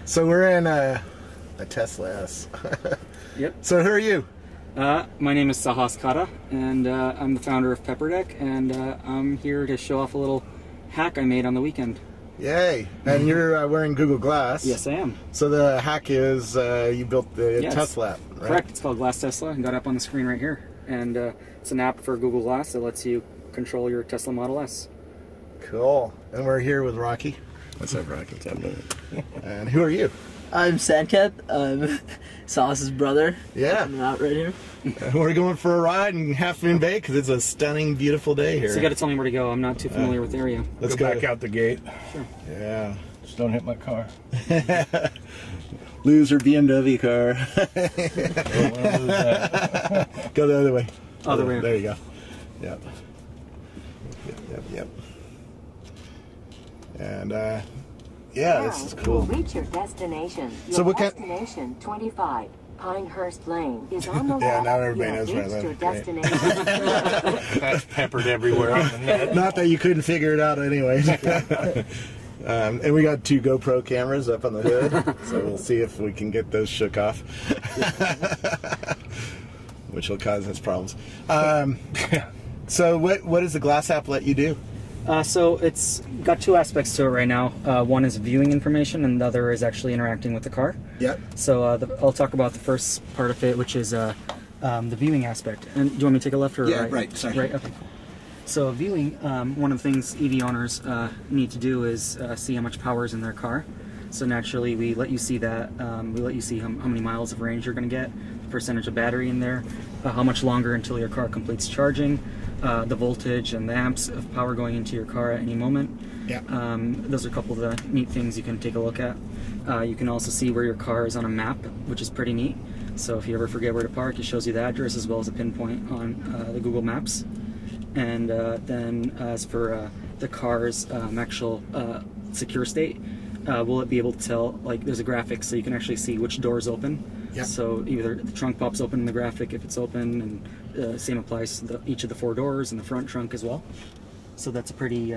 So we're in a Tesla S. Yep. So who are you? My name is Sahas Kata, and I'm the founder of Pepperdeck, and I'm here to show off a little hack I made on the weekend. Yay! And you're wearing Google Glass. Yes, I am. So the hack is you built the Tesla app, right? Correct. It's called Glass Tesla, and got up on the screen right here. And it's an app for Google Glass that lets you control your Tesla Model S. Cool. And we're here with Rocky. What's up, Rocky? And who are you? I'm Sandcat. I'm Sauce's brother. Yeah. I'm out right here. We're going for a ride in Half Moon Bay because it's a stunning, beautiful day here. So you got to tell me where to go. I'm not too familiar with the area. Let's go back out the gate. Sure. Yeah. Just don't hit my car. Loser BMW car. Don't want to lose that. Go the other way. Other way. There you go. Yep. Yep. And yeah, this is cool. Reach your destination. Your So what kind? Destination 25 Pinehurst Lane is on the Yeah, left. now everybody knows You where I have reached live. your destination. That's peppered everywhere on the net. Not that you couldn't figure it out anyway. And we got 2 GoPro cameras up on the hood, so we'll see if we can get those shook off, which will cause us problems. So what does the Glass app let you do? So it's got 2 aspects to it right now. One is viewing information, and the other is actually interacting with the car. Yep. So I'll talk about the first part of it, which is the viewing aspect. And do you want me to take a left or Yeah, right? right, sorry. Right, okay. So viewing, one of the things EV owners need to do is see how much power is in their car. So naturally, we let you see that. We let you see how many miles of range you're going to get, the percentage of battery in there, how much longer until your car completes charging, the voltage and the amps of power going into your car at any moment. Yeah. Those are a couple of the neat things you can take a look at. You can also see where your car is on a map, which is pretty neat. So if you ever forget where to park, it shows you the address as well as a pinpoint on the Google Maps. And then as for the car's actual secure state, will it be able to tell, like there's a graphic so you can actually see which door is open. Yep. So either the trunk pops open in the graphic if it's open, and same applies to each of the 4 doors and the front trunk as well. So that's a pretty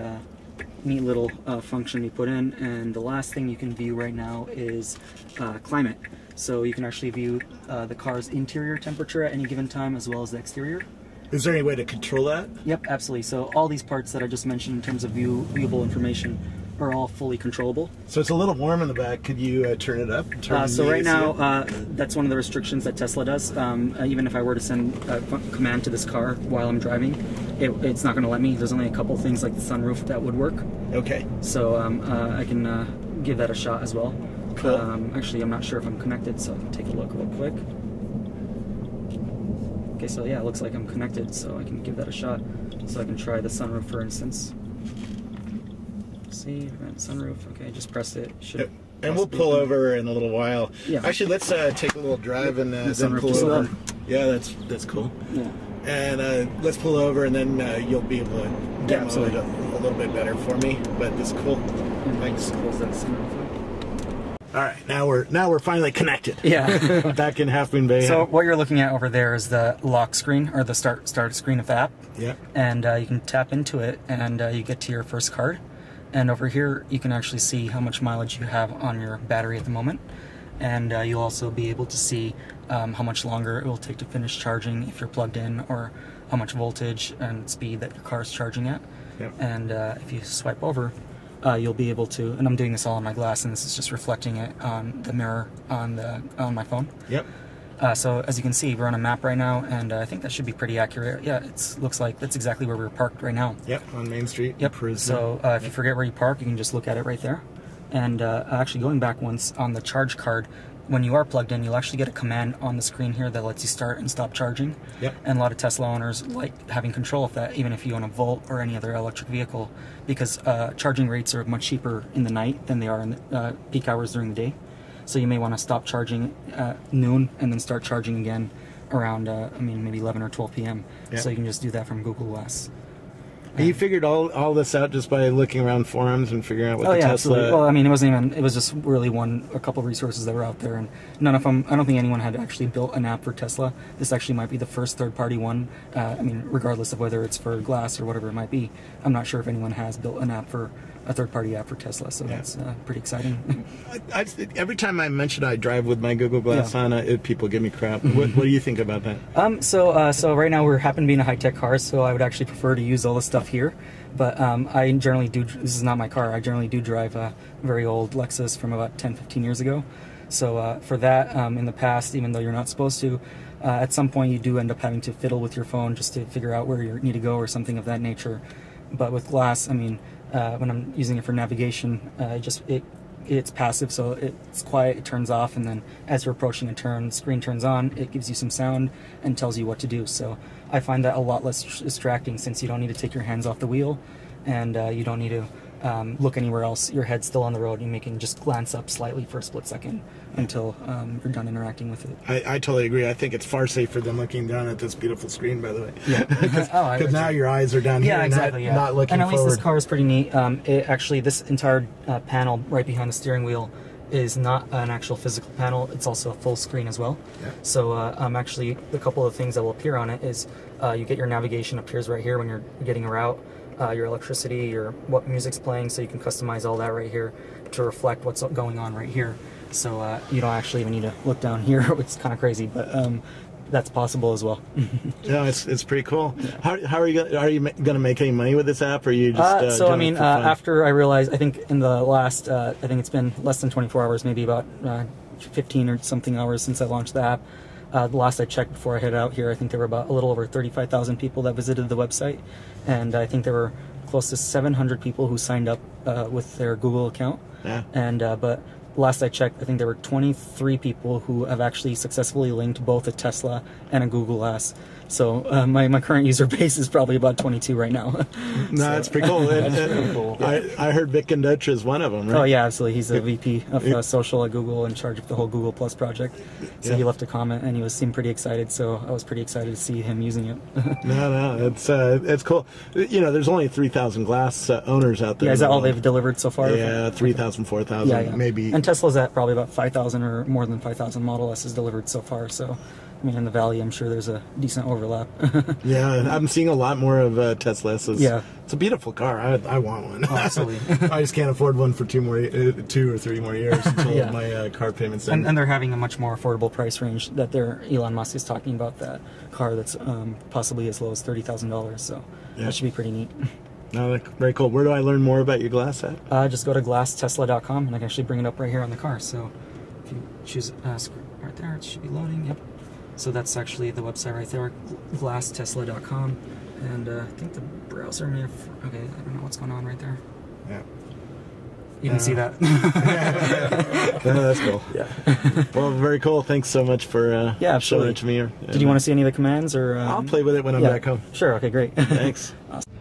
neat little function we put in. And the last thing you can view right now is climate. So you can actually view the car's interior temperature at any given time as well as the exterior. Is there any way to control that? Yep, absolutely. So all these parts that I just mentioned in terms of viewable information are all fully controllable. So it's a little warm in the back. Could you turn it up? So right now, that's one of the restrictions that Tesla does. Even if I were to send a command to this car while I'm driving, it's not going to let me. There's only a couple things like the sunroof that would work. Okay. So I can give that a shot as well. Cool. Actually, I'm not sure if I'm connected, so I can take a look real quick. Okay, so yeah, it looks like I'm connected, so I can give that a shot. So I can try the sunroof, for instance. See, sunroof. Okay, just press it. Yep. And we'll pull over in a little while. Yeah. Actually, let's take a little drive and then sunroof pull just over. up. Yeah, that's cool. Yeah. And let's pull over, and then you'll be able to demo it a little bit better for me. But it's cool. Thanks. Close that sunroof. All right, now we're finally connected. Yeah. Back in Half Moon Bay. So what you're looking at over there is the lock screen, or the start screen of the app. Yeah. And you can tap into it, and you get to your first card. And over here, you can actually see how much mileage you have on your battery at the moment. And you'll also be able to see how much longer it will take to finish charging if you're plugged in, or how much voltage and speed that your car is charging at. Yep. And if you swipe over, you'll be able to, and I'm doing this all on my glass, and this is just reflecting it on the mirror on my phone. Yep. So as you can see, we're on a map right now, and I think that should be pretty accurate. Yeah, it looks like that's exactly where we're parked right now. Yep, on Main Street. Yep. So if you forget where you park, you can just look at it right there. And actually going back once on the charge card, when you are plugged in, you'll actually get a command on the screen here that lets you start and stop charging. Yep. And a lot of Tesla owners like having control of that, even if you own a Volt or any other electric vehicle, because charging rates are much cheaper in the night than they are in the peak hours during the day. So you may want to stop charging at noon and then start charging again around, maybe 11 or 12 p.m. Yep. So you can just do that from Google Glass. And you figured all this out just by looking around forums and figuring out what the Tesla... Absolutely. Well, it wasn't even, it was just really a couple of resources that were out there, and none of them, I don't think anyone had actually built an app for Tesla. This actually might be the first third-party one, regardless of whether it's for Glass or whatever it might be. I'm not sure if anyone has built an app for a third-party app for Tesla, so that's pretty exciting. Every time I mention I drive with my Google Glass on, people give me crap. What do you think about that? So right now we happen to be in a high-tech car, so I would actually prefer to use all the stuff here. But I generally do. This is not my car. I generally do drive a very old Lexus from about 10-15 years ago. So for that, in the past, even though you're not supposed to, at some point you do end up having to fiddle with your phone just to figure out where you need to go or something of that nature. But with Glass, I mean, when I'm using it for navigation, it's passive, so it's quiet, it turns off, and then as you're approaching a turn, the screen turns on, it gives you some sound and tells you what to do. So I find that a lot less distracting, since you don't need to take your hands off the wheel, and you don't need to look anywhere else. Your head's still on the road, and you can just glance up slightly for a split second until you're done interacting with it. I totally agree. I think it's far safer than looking down at this beautiful screen, by the way. Yeah. Because now your eyes are down here, exactly, not looking and at least forward. this car is pretty neat. Actually, this entire panel right behind the steering wheel is not an actual physical panel. It's also a full screen as well. Yeah. So actually, a couple of things that will appear on it is you get your navigation appears right here when you're getting a route. Your electricity, your what music's playing, so you can customize all that right here to reflect what's going on right here. So you don't actually even need to look down here. It's kind of crazy, but that's possible as well. Yeah, it's pretty cool. Yeah. How are you gonna make any money with this app, or are you just so I mean, after I realized, I think in the last I think it's been less than 24 hours, maybe about 15 or something hours since I launched the app. The last I checked before I headed out here, I think there were about a little over 35,000 people that visited the website, and I think there were close to 700 people who signed up with their Google account. Yeah. And but last I checked, I think there were 23 people who have actually successfully linked both a Tesla and a Google Glass. So my current user base is probably about 22 right now. No, that's pretty cool. That's pretty cool. I heard Vic Conducci is one of them, right? Oh yeah, absolutely. He's a VP of social at Google, in charge of the whole Google Plus project. So he left a comment, and he seemed pretty excited. So I was pretty excited to see him using it. No, it's cool. You know, there's only 3,000 Glass owners out there. Yeah, is that all they've delivered so far? Yeah, 3,000, 4,000, maybe. And Tesla's at probably about 5,000 or more than 5,000 Model S is delivered so far. So. I mean, in the Valley, I'm sure there's a decent overlap. Yeah, I'm seeing a lot more of Teslas. Yeah. It's a beautiful car. I want one. Oh, absolutely. I just can't afford one for 2 or 3 more years until my car payments end. And they're having a much more affordable price range that Elon Musk is talking about, that car that's possibly as low as $30,000. So that should be pretty neat. No, very cool. Where do I learn more about your Glass app? Just go to glasstesla.com, and I can actually bring it up right here on the car. So if you choose right there, it should be loading. Yep. So that's actually the website right there, glasstesla.com, and I think the browser may have, okay, I don't know what's going on right there. Yeah. You can see that. That's cool. Yeah. Well, very cool. Thanks so much for showing it to me. Did you want to see any of the commands? Or I'll play with it when I'm back home. Sure, okay, great. Thanks. Awesome.